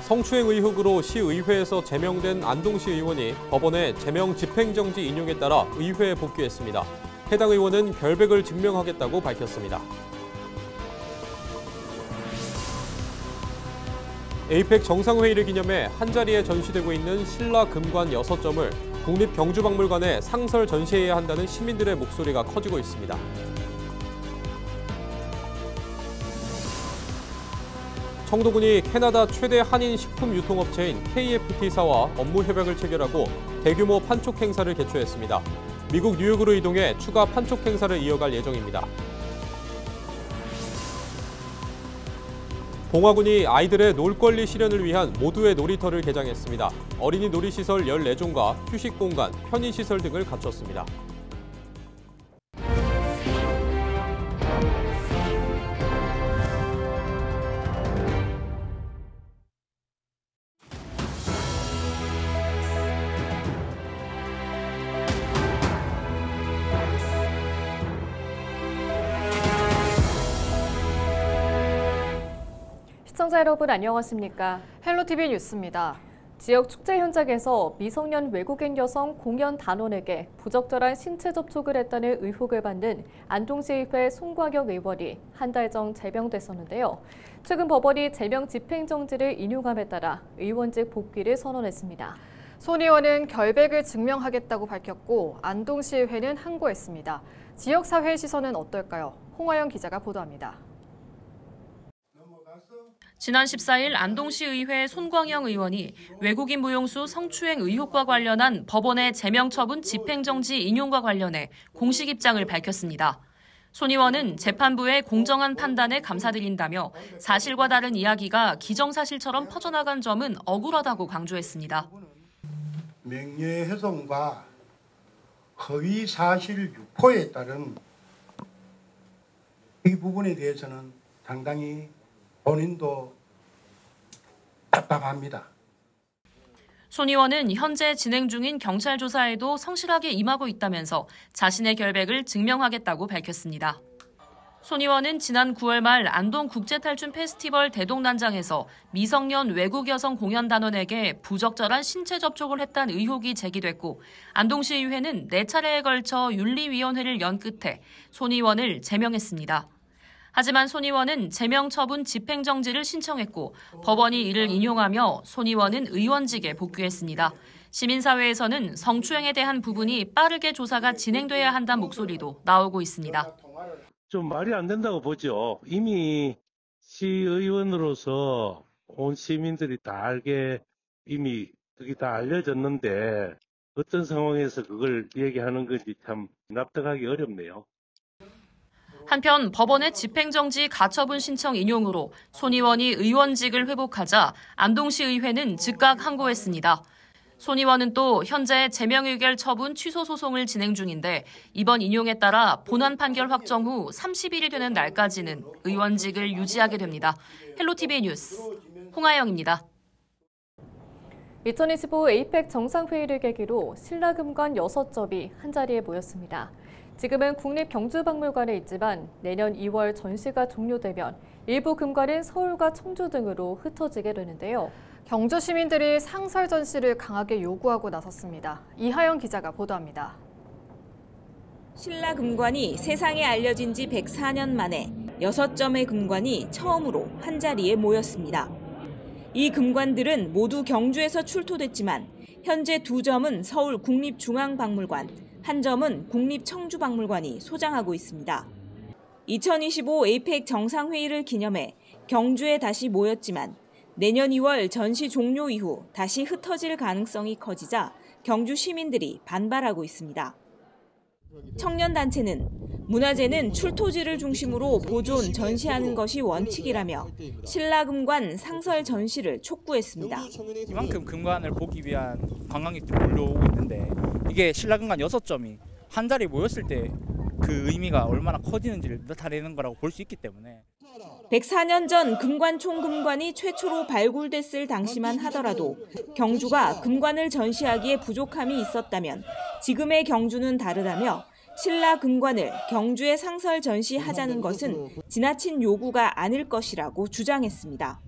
성추행 의혹으로 시의회에서 제명된 안동시 의원이 법원의 제명 집행정지 인용에 따라 의회에 복귀했습니다. 해당 의원은 결백을 증명하겠다고 밝혔습니다. 에이펙 정상회의를 기념해 한자리에 전시되고 있는 신라 금관 6점을 국립경주박물관에 상설 전시해야 한다는 시민들의 목소리가 커지고 있습니다. 청도군이 캐나다 최대 한인 식품 유통업체인 KFT사와 업무 협약을 체결하고 대규모 판촉 행사를 개최했습니다. 미국 뉴욕으로 이동해 추가 판촉 행사를 이어갈 예정입니다. 봉화군이 아이들의 놀권리 실현을 위한 모두의 놀이터를 개장했습니다. 어린이 놀이시설 14종과 휴식공간, 편의시설 등을 갖췄습니다. 시청자 여러분 안녕하십니까? 헬로티비 뉴스입니다. 지역 축제 현장에서 미성년 외국인 여성 공연 단원에게 부적절한 신체 접촉을 했다는 의혹을 받는 안동시의회 손광영 의원이 한 달 전 제명됐었는데요. 최근 법원이 제명 집행정지를 인용함에 따라 의원직 복귀를 선언했습니다. 손 의원은 결백을 증명하겠다고 밝혔고 안동시의회는 항고했습니다. 지역사회의 시선은 어떨까요? 홍화영 기자가 보도합니다. 지난 14일 안동시의회 손광영 의원이 외국인 무용수 성추행 의혹과 관련한 법원의 제명처분 집행정지 인용과 관련해 공식 입장을 밝혔습니다. 손 의원은 재판부의 공정한 판단에 감사드린다며 사실과 다른 이야기가 기정사실처럼 퍼져나간 점은 억울하다고 강조했습니다. 명예훼손과 허위사실 유포에 따른 이 부분에 대해서는 상당히 본인도 답답합니다. 손 의원은 현재 진행 중인 경찰 조사에도 성실하게 임하고 있다면서 자신의 결백을 증명하겠다고 밝혔습니다. 손 의원은 지난 9월 말 안동 국제탈춤 페스티벌 대동단장에서 미성년 외국 여성 공연단원에게 부적절한 신체 접촉을 했다는 의혹이 제기됐고 안동시의회는 4차례에 걸쳐 윤리위원회를 연 끝에 손 의원을 제명했습니다. 하지만 손 의원은 제명 처분 집행정지를 신청했고 법원이 이를 인용하며 손 의원은 의원직에 복귀했습니다. 시민사회에서는 성추행에 대한 부분이 빠르게 조사가 진행돼야 한다는 목소리도 나오고 있습니다. 좀 말이 안 된다고 보죠. 이미 시의원으로서 온 시민들이 다 알게 이미 그게 다 알려졌는데 어떤 상황에서 그걸 얘기하는 건지 참 납득하기 어렵네요. 한편 법원의 집행정지 가처분 신청 인용으로 손 의원이 의원직을 회복하자 안동시의회는 즉각 항고했습니다. 손 의원은 또 현재 제명 의결 처분 취소 소송을 진행 중인데 이번 인용에 따라 본안 판결 확정 후 30일이 되는 날까지는 의원직을 유지하게 됩니다. 헬로티비 뉴스 홍아영입니다. 2025 에이펙 정상회의를 계기로 신라금관 6점이 한자리에 모였습니다. 지금은 국립경주박물관에 있지만 내년 2월 전시가 종료되면 일부 금관은 서울과 청주 등으로 흩어지게 되는데요. 경주 시민들이 상설 전시를 강하게 요구하고 나섰습니다. 이하영 기자가 보도합니다. 신라금관이 세상에 알려진 지 104년 만에 6점의 금관이 처음으로 한자리에 모였습니다. 이 금관들은 모두 경주에서 출토됐지만 현재 2점은 서울 국립중앙박물관, 1점은 국립청주박물관이 소장하고 있습니다. 2025 에이펙 정상회의를 기념해 경주에 다시 모였지만 내년 2월 전시 종료 이후 다시 흩어질 가능성이 커지자 경주 시민들이 반발하고 있습니다. 청년단체는 문화재는 출토지를 중심으로 보존, 전시하는 것이 원칙이라며 신라금관 상설 전시를 촉구했습니다. 이만큼 금관을 보기 위한 관광객들이 몰려오고 있는데 이게 신라금관 6점이 한 자리에 모였을 때 그 의미가 얼마나 커지는지를 나타내는 거라고 볼 수 있기 때문에 104년 전 금관 총금관이 최초로 발굴됐을 당시만 하더라도 경주가 금관을 전시하기에 부족함이 있었다면 지금의 경주는 다르다며 신라 금관을 경주에 상설 전시하자는 것은 지나친 요구가 아닐 것이라고 주장했습니다.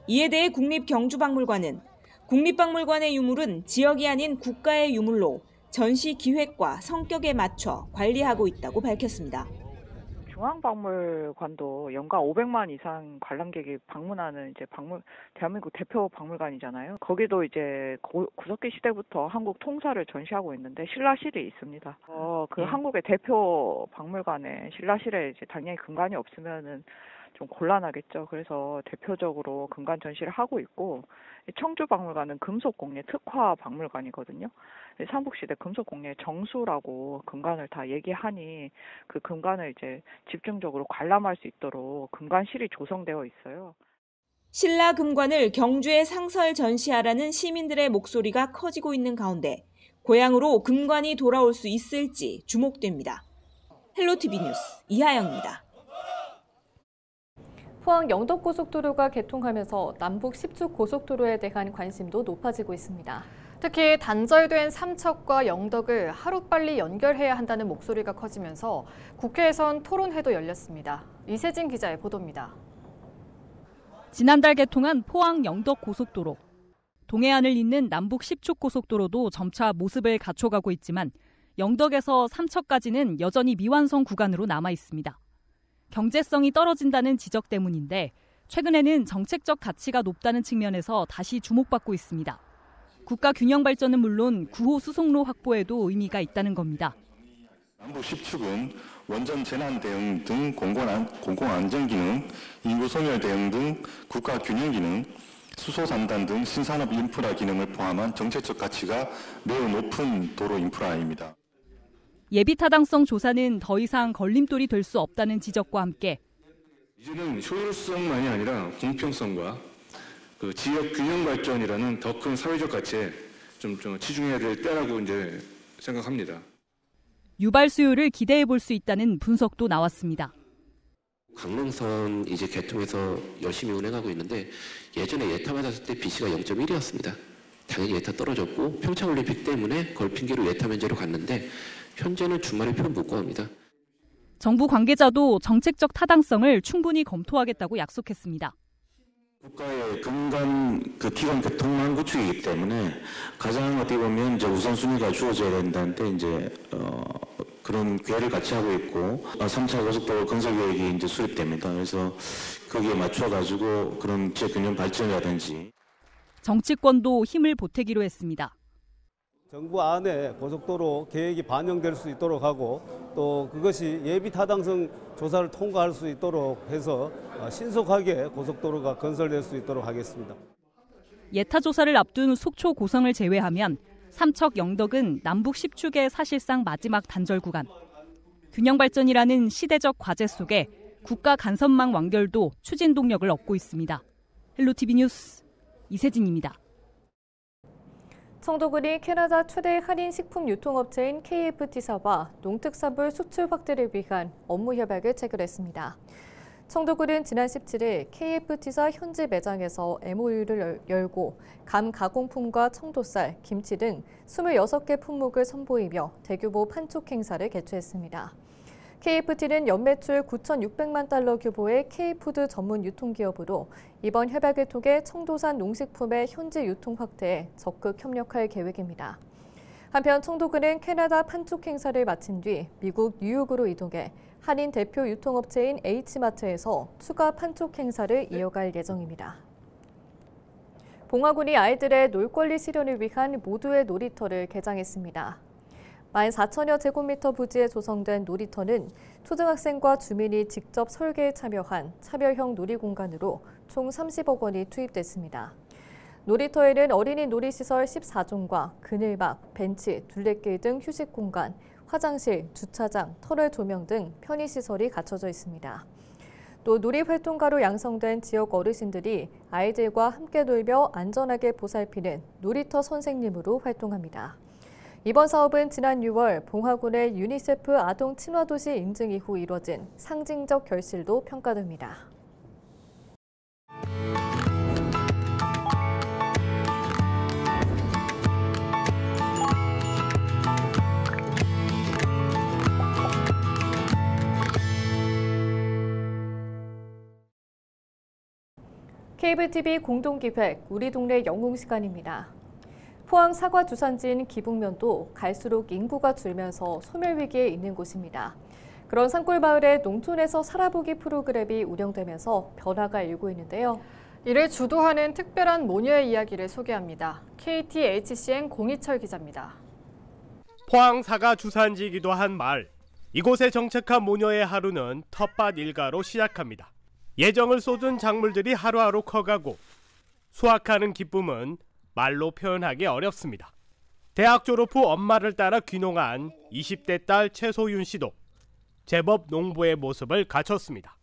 이에 대해 국립경주박물관은 국립박물관의 유물은 지역이 아닌 국가의 유물로 전시 기획과 성격에 맞춰 관리하고 있다고 밝혔습니다. 중앙박물관도 연간 500만 이상 관람객이 방문하는 대한민국 대표 박물관이잖아요. 거기도 이제 구석기 시대부터 한국 통사를 전시하고 있는데 신라실이 있습니다. 한국의 대표 박물관에 신라실에 당연히 금관이 없으면은 좀 곤란하겠죠. 그래서 대표적으로 금관 전시를 하고 있고, 청주박물관은 금속공예 특화 박물관이거든요. 삼국시대 금속공예 정수라고 금관을 다 얘기하니 그 금관을 집중적으로 관람할 수 있도록 금관실이 조성되어 있어요. 신라 금관을 경주에 상설 전시하라는 시민들의 목소리가 커지고 있는 가운데 고향으로 금관이 돌아올 수 있을지 주목됩니다. 헬로티비 뉴스 이하영입니다. 포항 영덕고속도로가 개통하면서 남북 10주 고속도로에 대한 관심도 높아지고 있습니다. 특히 단절된 삼척과 영덕을 하루빨리 연결해야 한다는 목소리가 커지면서 국회에선 토론회도 열렸습니다. 이세진 기자의 보도입니다. 지난달 개통한 포항 영덕고속도로. 동해안을 잇는 남북 10축 고속도로도 점차 모습을 갖춰가고 있지만 영덕에서 삼척까지는 여전히 미완성 구간으로 남아 있습니다. 경제성이 떨어진다는 지적 때문인데 최근에는 정책적 가치가 높다는 측면에서 다시 주목받고 있습니다. 국가 균형 발전은 물론 9호 수송로 확보에도 의미가 있다는 겁니다. 남북 10축은 원전 재난 대응 등 공공안전 기능, 인구 소멸 대응 등 국가 균형 기능, 수소 3단 등 신산업 인프라 기능을 포함한 정책적 가치가 매우 높은 도로 인프라입니다. 예비 타당성 조사는 더 이상 걸림돌이 될 수 없다는 지적과 함께 이제는 효율성만이 아니라 공평성과 지역 균형 발전이라는 더 큰 사회적 가치에 좀 치중해야 될 때라고 생각합니다. 유발 수요를 기대해 볼 수 있다는 분석도 나왔습니다. 강릉선 개통해서 열심히 운행하고 있는데 예전에 예타 맞았을 때 BC가 0.1이었습니다. 당연히 예타 떨어졌고 평창올림픽 때문에 그걸 핑계로 예타 면제로 갔는데 현재는 주말에 표 무고합니다. 정부 관계자도 정책적 타당성을 충분히 검토하겠다고 약속했습니다. 국가의 근간 기관 교통망 구축이기 때문에 가장 어떻게 보면 우선순위가 주어져야 된다는데 그런 계획을 같이 하고 있고 3차 고속도로 건설 계획이 수립됩니다. 그래서 거기에 맞춰가지고 그런 지역 균형 발전이라든지 정치권도 힘을 보태기로 했습니다. 정부 안에 고속도로 계획이 반영될 수 있도록 하고 또 그것이 예비 타당성 조사를 통과할 수 있도록 해서 신속하게 고속도로가 건설될 수 있도록 하겠습니다. 예타 조사를 앞둔 속초 고성을 제외하면 삼척 영덕은 남북 10축의 사실상 마지막 단절 구간. 균형 발전이라는 시대적 과제 속에 국가 간선망 완결도 추진 동력을 얻고 있습니다. 헬로티비 뉴스 이세진입니다. 청도군이 캐나다 최대 한인 식품 유통업체인 KFT사와 농특산물 수출 확대를 위한 업무 협약을 체결했습니다. 청도군은 지난 17일 KFT사 현지 매장에서 MOU를 열고 감 가공품과 청도쌀, 김치 등 26개 품목을 선보이며 대규모 판촉 행사를 개최했습니다. KFT는 연매출 9,600만 달러 규모의 K푸드 전문 유통기업으로 이번 협약을 통해 청도산 농식품의 현지 유통 확대에 적극 협력할 계획입니다. 한편 청도군은 캐나다 판촉 행사를 마친 뒤 미국 뉴욕으로 이동해 한인 대표 유통업체인 H마트에서 추가 판촉 행사를 이어갈 예정입니다. 봉화군이 아이들의 놀권리 실현을 위한 모두의 놀이터를 개장했습니다. 14,000여 제곱미터 부지에 조성된 놀이터는 초등학생과 주민이 직접 설계에 참여한 차별형 놀이공간으로 총 30억 원이 투입됐습니다. 놀이터에는 어린이 놀이시설 14종과 그늘막, 벤치, 둘레길 등 휴식공간, 화장실, 주차장, 터널 조명 등 편의시설이 갖춰져 있습니다. 또 놀이활동가로 양성된 지역 어르신들이 아이들과 함께 놀며 안전하게 보살피는 놀이터 선생님으로 활동합니다. 이번 사업은 지난 6월 봉화군의 유니세프 아동 친화도시 인증 이후 이뤄진 상징적 결실로 평가됩니다. 케이블 TV 공동기획 우리 동네 영웅 시간입니다. 포항 사과 주산지인 기북면도 갈수록 인구가 줄면서 소멸 위기에 있는 곳입니다. 그런 산골마을에 농촌에서 살아보기 프로그램이 운영되면서 변화가 일고 있는데요. 이를 주도하는 특별한 모녀의 이야기를 소개합니다. KTHCN 공희철 기자입니다. 포항 사과 주산지이기도 한 마을. 이곳에 정착한 모녀의 하루는 텃밭 일가로 시작합니다. 예정을 쏟은 작물들이 하루하루 커가고 수확하는 기쁨은 말로 표현하기 어렵습니다. 대학 졸업 후 엄마를 따라 귀농한 20대 딸 최소윤 씨도 제법 농부의 모습을 갖췄습니다.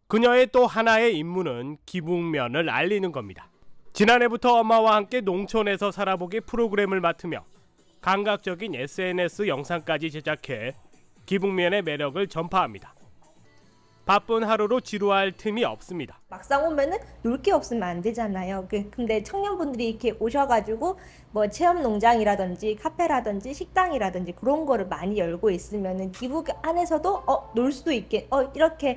그녀의 또 하나의 임무는 기북면을 알리는 겁니다. 지난해부터 엄마와 함께 농촌에서 살아보기 프로그램을 맡으며 감각적인 SNS 영상까지 제작해 기북면의 매력을 전파합니다. 바쁜 하루로 지루할 틈이 없습니다. 막상 오면은 놀 게 없으면 안 되잖아요. 근데 청년분들이 이렇게 오셔가지고 뭐 체험 농장이라든지 카페라든지 식당이라든지 그런 거를 많이 열고 있으면은 기북 안에서도 놀 수도 있게 이렇게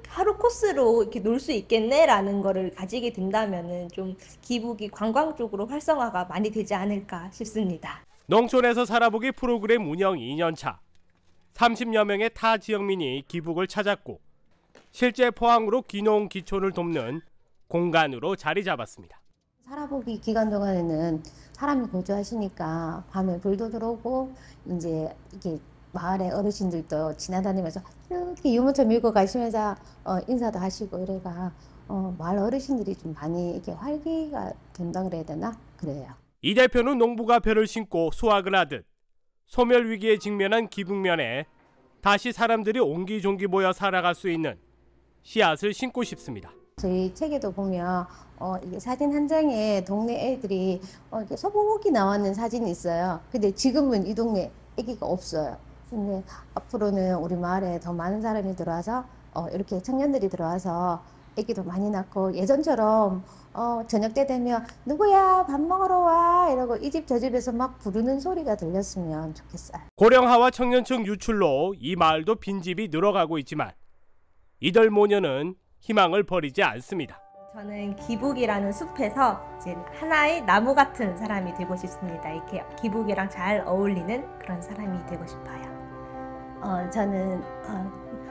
하루 코스로 이렇게 놀 수 있겠네라는 거를 가지게 된다면은 좀 기북이 관광 쪽으로 활성화가 많이 되지 않을까 싶습니다. 농촌에서 살아보기 프로그램 운영 2년차. 30여 명의 타 지역민이 기북을 찾았고 실제 포항으로 귀농 귀촌을 돕는 공간으로 자리 잡았습니다. 살아보기 기간 동안에는 사람이 거주하시니까 밤에 불도 들어오고 이제 이게 마을의 어르신들도 지나다니면서 이렇게 유모차 밀고 가시면서 인사도 하시고 이래가 마을 어르신들이 좀 많이 이렇게 활기가 된다 그래야 되나 그래요. 이 대표는 농부가 벼를 심고 수확을 하듯 소멸 위기에 직면한 기북면에 다시 사람들이 옹기종기 모여 살아갈 수 있는 씨앗을 심고 싶습니다. 저희 책에도 보면 이게 사진 한 장에 동네 애들이 이렇게 소복이 나왔는 사진이 있어요. 근데 지금은 이 동네 애기가 없어요. 근데 앞으로는 우리 마을에 더 많은 사람이 들어와서 이렇게 청년들이 들어와서 애기도 많이 낳고 예전처럼 저녁 때 되면 누구야 밥 먹으러 와 이러고 이 집 저 집에서 막 부르는 소리가 들렸으면 좋겠어요. 고령화와 청년층 유출로 이 마을도 빈집이 늘어가고 있지만 이들 모녀는 희망을 버리지 않습니다. 저는 기북이라는 숲에서 이제 하나의 나무 같은 사람이 되고 싶습니다. 이렇게 기북이랑 잘 어울리는 그런 사람이 되고 싶어요. 저는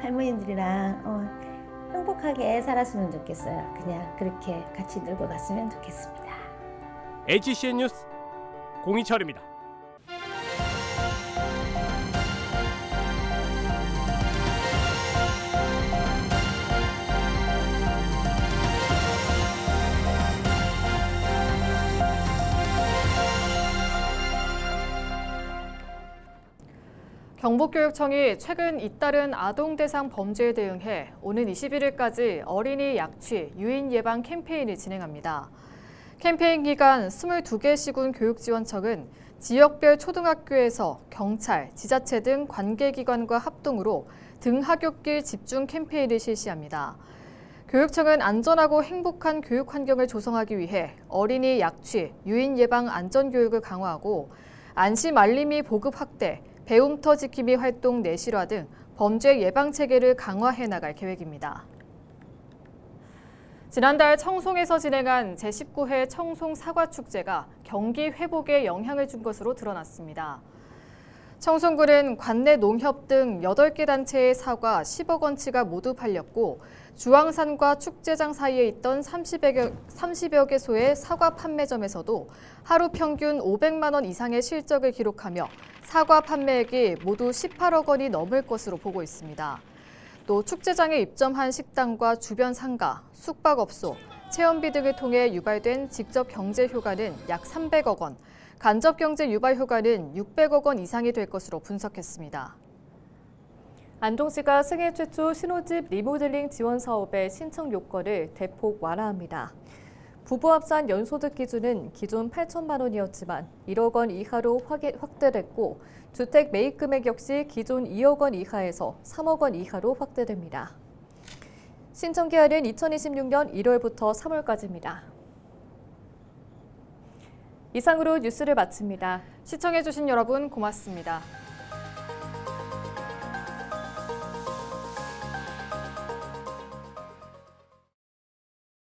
할머니들이랑 행복하게 살았으면 좋겠어요. 그냥 그렇게 같이 놀고 갔으면 좋겠습니다. HCN 뉴스 공희철입니다. 경북교육청이 최근 잇따른 아동 대상 범죄에 대응해 오는 21일까지 어린이 약취, 유인 예방 캠페인을 진행합니다. 캠페인 기간 22개 시군 교육지원청은 지역별 초등학교에서 경찰, 지자체 등 관계기관과 합동으로 등하굣길 집중 캠페인을 실시합니다. 교육청은 안전하고 행복한 교육 환경을 조성하기 위해 어린이 약취, 유인 예방 안전교육을 강화하고 안심 알림이 보급 확대, 배움터 지킴이 활동 내실화 등 범죄 예방 체계를 강화해 나갈 계획입니다. 지난달 청송에서 진행한 제19회 청송 사과축제가 경기 회복에 영향을 준 것으로 드러났습니다. 청송군은 관내 농협 등 8개 단체의 사과 10억 원치가 모두 팔렸고 주황산과 축제장 사이에 있던 30여 개소의 사과 판매점에서도 하루 평균 500만 원 이상의 실적을 기록하며 사과 판매액이 모두 18억 원이 넘을 것으로 보고 있습니다. 또 축제장에 입점한 식당과 주변 상가, 숙박업소, 체험비 등을 통해 유발된 직접 경제 효과는 약 300억 원, 간접 경제 유발 효과는 600억 원 이상이 될 것으로 분석했습니다. 안동시가 생애 최초 신혼집 리모델링 지원 사업의 신청 요건을 대폭 완화합니다. 부부 합산 연소득 기준은 기존 8천만 원이었지만 1억 원 이하로 확대됐고 주택 매입 금액 역시 기존 2억 원 이하에서 3억 원 이하로 확대됩니다. 신청 기한은 2026년 1월부터 3월까지입니다. 이상으로 뉴스를 마칩니다. 시청해주신 여러분 고맙습니다.